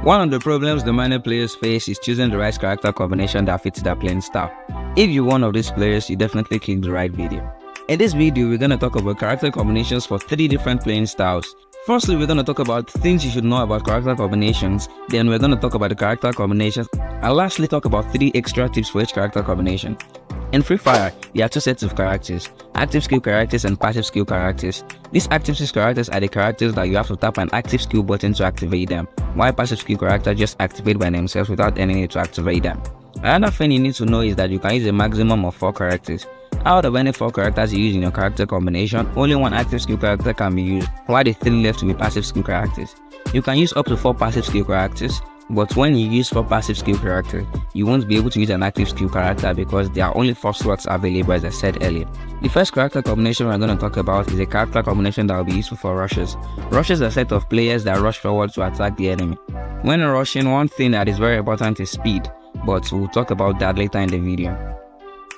One of the problems the minor players face is choosing the right character combination that fits their playing style. If you're one of these players, you definitely clicked the right video. In this video, we're going to talk about character combinations for 3 different playing styles. Firstly, we're going to talk about things you should know about character combinations, then we're going to talk about the character combinations, and lastly talk about 3 extra tips for each character combination. In Free Fire, there are 2 sets of characters, active skill characters and passive skill characters. These active skill characters are the characters that you have to tap an active skill button to activate them, while passive skill characters just activate by themselves without any need to activate them. Another thing you need to know is that you can use a maximum of 4 characters. Out of any 4 characters you use in your character combination, only 1 active skill character can be used, while the 3 left to be passive skill characters. You can use up to 4 passive skill characters, but when you use 4 passive skill characters, you won't be able to use an active skill character because there are only 4 slots available, as I said earlier. The first character combination we're going to talk about is a character combination that will be useful for rushers. Rushers are a set of players that rush forward to attack the enemy. When rushing, one thing that is very important is speed, but we'll talk about that later in the video.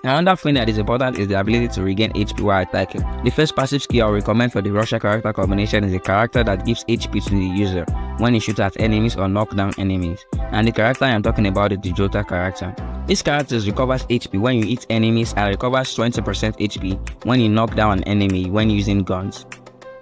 Another thing that is important is the ability to regain HP while attacking. The first passive skill I will recommend for the rusher character combination is a character that gives HP to the user when he shoots at enemies or knock down enemies. And the character I am talking about is the Jota character. This character recovers HP when you hit enemies and recovers 20% HP when you knock down an enemy when using guns.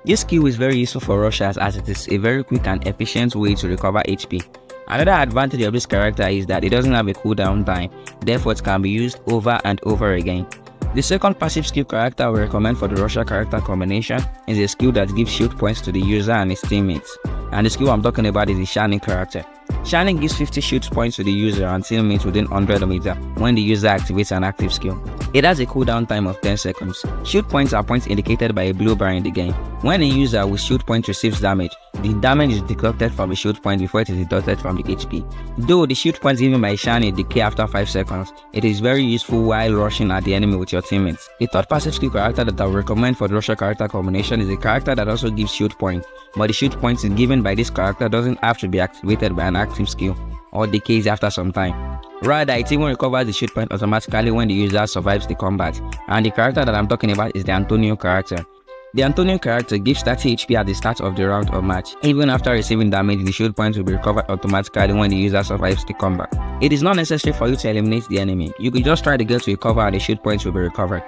This skill is very useful for rushers as it is a very quick and efficient way to recover HP. Another advantage of this character is that it doesn't have a cooldown time, therefore it can be used over and over again. The second passive skill character I will recommend for the rusher character combination is a skill that gives shield points to the user and his teammates. And the skill I'm talking about is the Shining character. Shining gives 50 shield points to the user and teammates within 100 meters when the user activates an active skill. It has a cooldown time of 10 seconds. Shield points are points indicated by a blue bar in the game. When a user with shield point receives damage, the damage is deducted from the shield point before it is deducted from the HP. Though the shield points given by Shining decay after 5 seconds, it is very useful while rushing at the enemy with your teammates. The third passive skill character that I will recommend for the rusher character combination is a character that also gives shield points, but the shield points given by this character doesn't have to be activated by an active skill or decays after some time. Rather, it even recovers the shield point automatically when the user survives the combat, and the character that I'm talking about is the Antonio character. The Antonio character gives 30 HP at the start of the round or match. Even after receiving damage, the shield point will be recovered automatically when the user survives the combat. It is not necessary for you to eliminate the enemy. You could just try to get to a cover and the shield points will be recovered.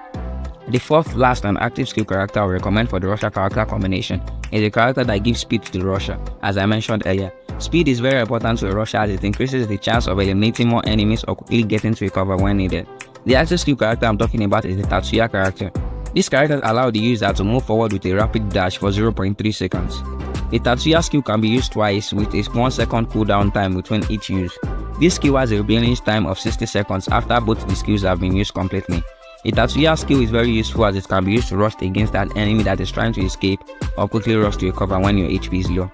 The fourth, last and active skill character I will recommend for the rusher character combination is a character that gives speed to the rusher, as I mentioned earlier. Speed is very important to a rusher as it increases the chance of eliminating more enemies or quickly getting to a cover when needed. The active skill character I'm talking about is the Tatsuya character. These characters allow the user to move forward with a rapid dash for 0.3 seconds. The Tatsuya skill can be used twice with a 1 second cooldown time between each use. This skill has a remaining time of 60 seconds after both the skills have been used completely. The Tatsuya skill is very useful as it can be used to rush against that enemy that is trying to escape or quickly rush to a cover when your HP is low.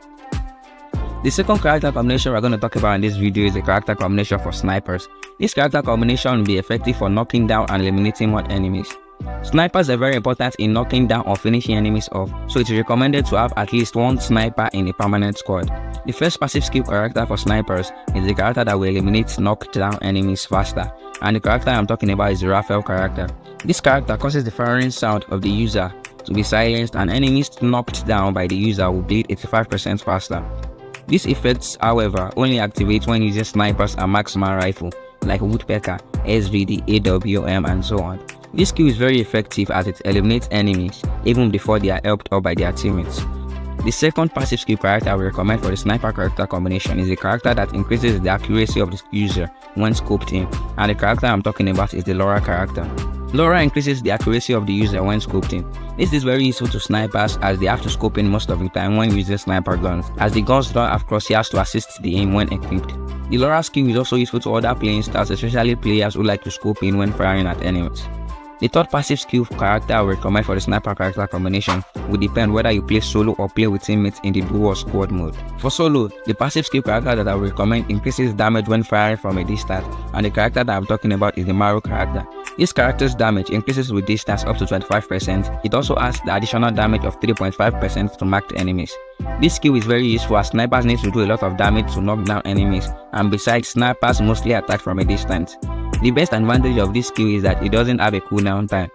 The second character combination we're going to talk about in this video is a character combination for snipers. This character combination will be effective for knocking down and eliminating more enemies. Snipers are very important in knocking down or finishing enemies off, so it is recommended to have at least 1 sniper in a permanent squad. The first passive skill character for snipers is the character that will eliminate knocked down enemies faster, and the character I'm talking about is the Raphael character. This character causes the firing sound of the user to be silenced and enemies knocked down by the user will bleed 85% faster. These effects, however, only activate when using snipers and marksman rifle like Woodpecker, SVD, AWM and so on. This skill is very effective as it eliminates enemies even before they are helped out by their teammates. The second passive skill character I will recommend for the sniper character combination is a character that increases the accuracy of the user when scoped in, and the character I'm talking about is the Laura character. Laura increases the accuracy of the user when scoped in. This is very useful to snipers as they have to scope in most of the time when using sniper guns, as the guns don't have crosshairs to assist the aim when equipped. The Laura skill is also useful to other playing styles, especially players who like to scope in when firing at enemies. The third passive skill character I will recommend for the sniper character combination will depend whether you play solo or play with teammates in the duo or squad mode. For solo, the passive skill character that I will recommend increases damage when firing from a distance, and the character that I'm talking about is the Maru character. This character's damage increases with distance up to 25%. It also adds the additional damage of 3.5% to marked enemies. This skill is very useful as snipers need to do a lot of damage to knock down enemies, and besides, snipers mostly attack from a distance. The best advantage of this skill is that it doesn't have a cooldown time.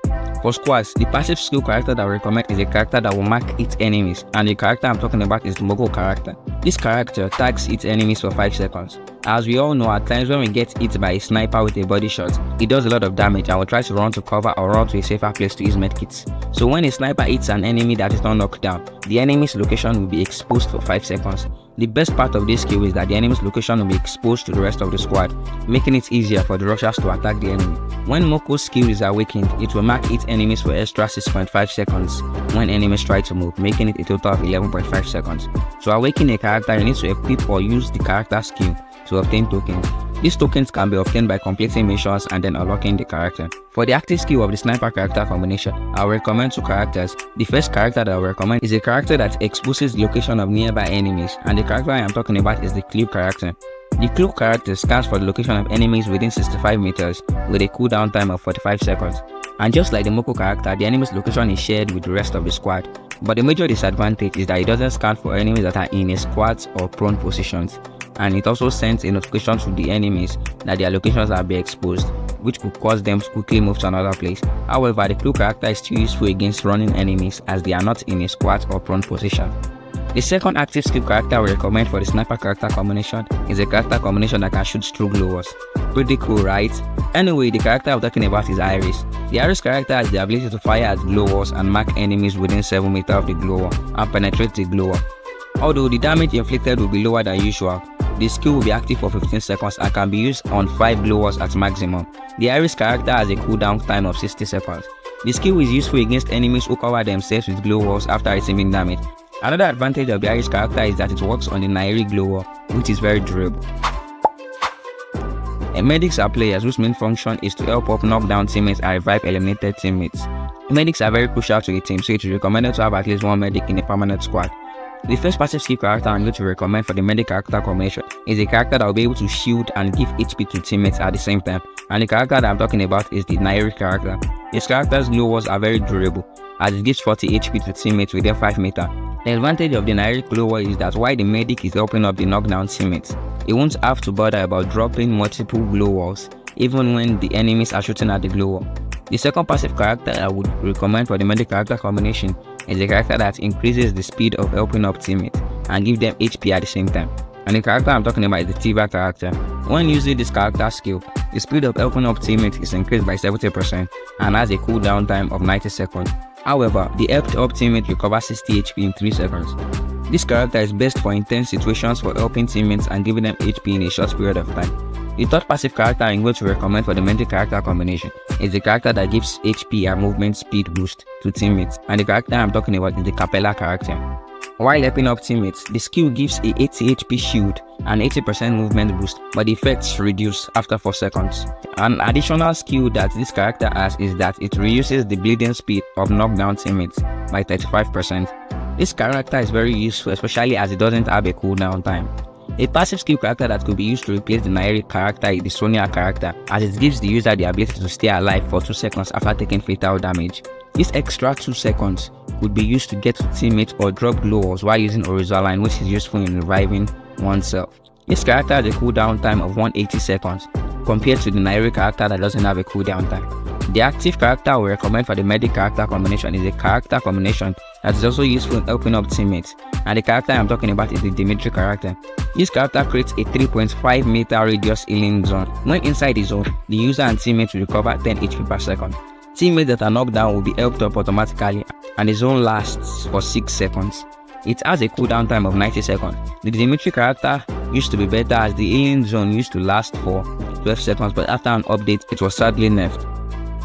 For squads, the passive skill character that we recommend is a character that will mark its enemies, and the character I'm talking about is the Moko character. This character tags its enemies for 5 seconds. As we all know, at times when we get hit by a sniper with a body shot, it does a lot of damage and will try to run to cover or run to a safer place to use medkits. So when a sniper hits an enemy that is not knocked down, the enemy's location will be exposed for 5 seconds. The best part of this skill is that the enemy's location will be exposed to the rest of the squad, making it easier for the rushers to attack the enemy. When Moko's skill is awakened, it will mark its enemies for extra 6.5 seconds when enemies try to move, making it a total of 11.5 seconds. To awaken a character, you need to equip or use the character skill to obtain tokens. These tokens can be obtained by completing missions and then unlocking the character. For the active skill of the sniper character combination, I will recommend 2 characters. The first character that I will recommend is a character that exposes the location of nearby enemies, and the character I am talking about is the Clue character. The Clue character scans for the location of enemies within 65 meters with a cooldown time of 45 seconds. And just like the Moko character, the enemy's location is shared with the rest of the squad. But the major disadvantage is that it doesn't scan for enemies that are in a squat or prone positions. And it also sends a notification to the enemies that their locations are being exposed, which could cause them to quickly move to another place. However, the Clue character is still useful against running enemies as they are not in a squat or prone position. The second active skill character we recommend for the sniper character combination is a character combination that can shoot through glow walls. Pretty cool, right? Anyway, the character I'm talking about is Iris. The Iris character has the ability to fire at glow walls and mark enemies within 7 meters of the glow wall and penetrate the glow wall. Although the damage inflicted will be lower than usual, the skill will be active for 15 seconds and can be used on 5 glow walls at maximum. The Iris character has a cooldown time of 60 seconds. The skill is useful against enemies who cover themselves with glow walls after receiving damage. Another advantage of the Iris character is that it works on the Nairi glow wall, which is very durable. Medics are players whose main function is to help up knockdown teammates and revive eliminated teammates. Medics are very crucial to a team, so it is recommended to have at least one medic in a permanent squad. The first passive skill character I'm going to recommend for the medic character combination is a character that will be able to shield and give HP to teammates at the same time, and the character that I'm talking about is the Nairi character. This character's glow walls are very durable as it gives 40 HP to teammates within 5 meters. The advantage of the Nairi glow wall is that while the medic is helping up the knockdown teammates, it won't have to bother about dropping multiple glow walls even when the enemies are shooting at the glow wall. The second passive character I would recommend for the medic character combination is a character that increases the speed of helping up teammates and give them HP at the same time. And the character I'm talking about is the Tiba character. When using this character skill, the speed of helping up teammates is increased by 70% and has a cooldown time of 90 seconds. However, the helped up teammate recovers 60 HP in 3 seconds. This character is best for intense situations for helping teammates and giving them HP in a short period of time. The third passive character I'm going to recommend for the medic character combination is the character that gives HP and movement speed boost to teammates, and the character I'm talking about is the Capella character. While helping up teammates, the skill gives a 80 HP shield and 80% movement boost, but the effects reduce after 4 seconds. An additional skill that this character has is that it reduces the bleeding speed of knockdown teammates by 35%. This character is very useful, especially as it doesn't have a cooldown time. A passive skill character that could be used to replace the Nairi character is the Sonia character, as it gives the user the ability to stay alive for 2 seconds after taking fatal damage. This extra 2 seconds could be used to get to teammates or drop glow walls while using Orizaline, which is useful in reviving oneself. This character has a cooldown time of 180 seconds compared to the Nairi character that doesn't have a cooldown time. The active character I will recommend for the medic character combination is a character combination that is also useful in helping up teammates, and the character I'm talking about is the Dimitri character. This character creates a 3.5 meter radius healing zone. When inside the zone, the user and teammates will recover 10 HP per second. Teammates that are knocked down will be helped up automatically, and the zone lasts for 6 seconds. It has a cooldown time of 90 seconds. The Dimitri character used to be better as the healing zone used to last for 12 seconds, but after an update, it was sadly nerfed.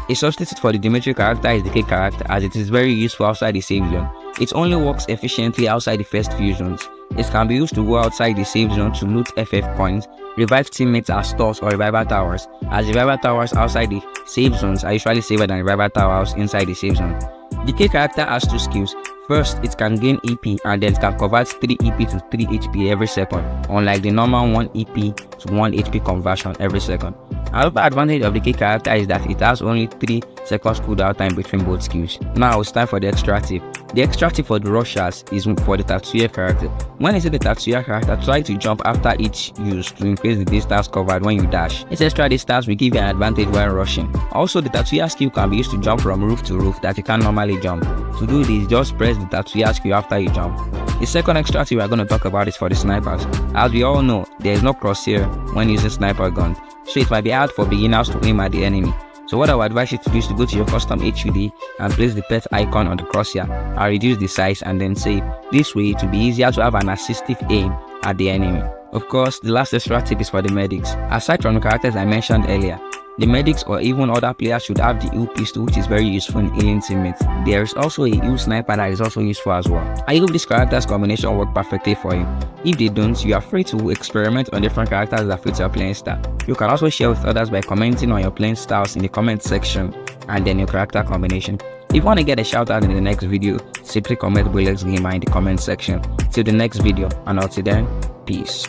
A substitute for the Dimitri character is the K character, as it is very useful outside the save zone. It only works efficiently outside the first few zones. It can be used to go outside the save zone to loot FF coins, revive teammates at stores or revival towers, as revival towers outside the save zones are usually safer than revival towers inside the save zone. The K character has 2 skills. First, it can gain EP and then it can convert 3 EP to 3 HP every second, unlike the normal 1 EP to 1 HP conversion every second. Another advantage of the key character is that it has only 3 seconds cooldown time between both skills. Now it's time for the extractive. The extractive for the rushers is for the Tatsuya character. When you see the Tatsuya character, try to jump after each use to increase the distance covered when you dash. This extra distance will give you an advantage when rushing. Also, the Tatsuya skill can be used to jump from roof to roof that you can't normally jump. To do this, just press the Tatsuya skill after you jump. The second extractive we are going to talk about is for the snipers. As we all know, there is no crosshair when using sniper guns, so it might be hard for beginners to aim at the enemy. So what I would advise you to do is to go to your custom HUD and place the pet icon on the crosshair and reduce the size and then save. This way it will be easier to have an assistive aim at the enemy. Of course, the last extra tip is for the medics. Aside from the characters I mentioned earlier, the medics or even other players should have the heal pistol, which is very useful in healing teammates. There is also a heal sniper that is also useful as well. I hope this characters combination work perfectly for you. If they don't, you are free to experiment on different characters that fit your playing style. You can also share with others by commenting on your playing styles in the comment section and then your character combination. If you want to get a shout out in the next video, simply comment Brilliance Gamer in the comment section. Till the next video, and until then, peace.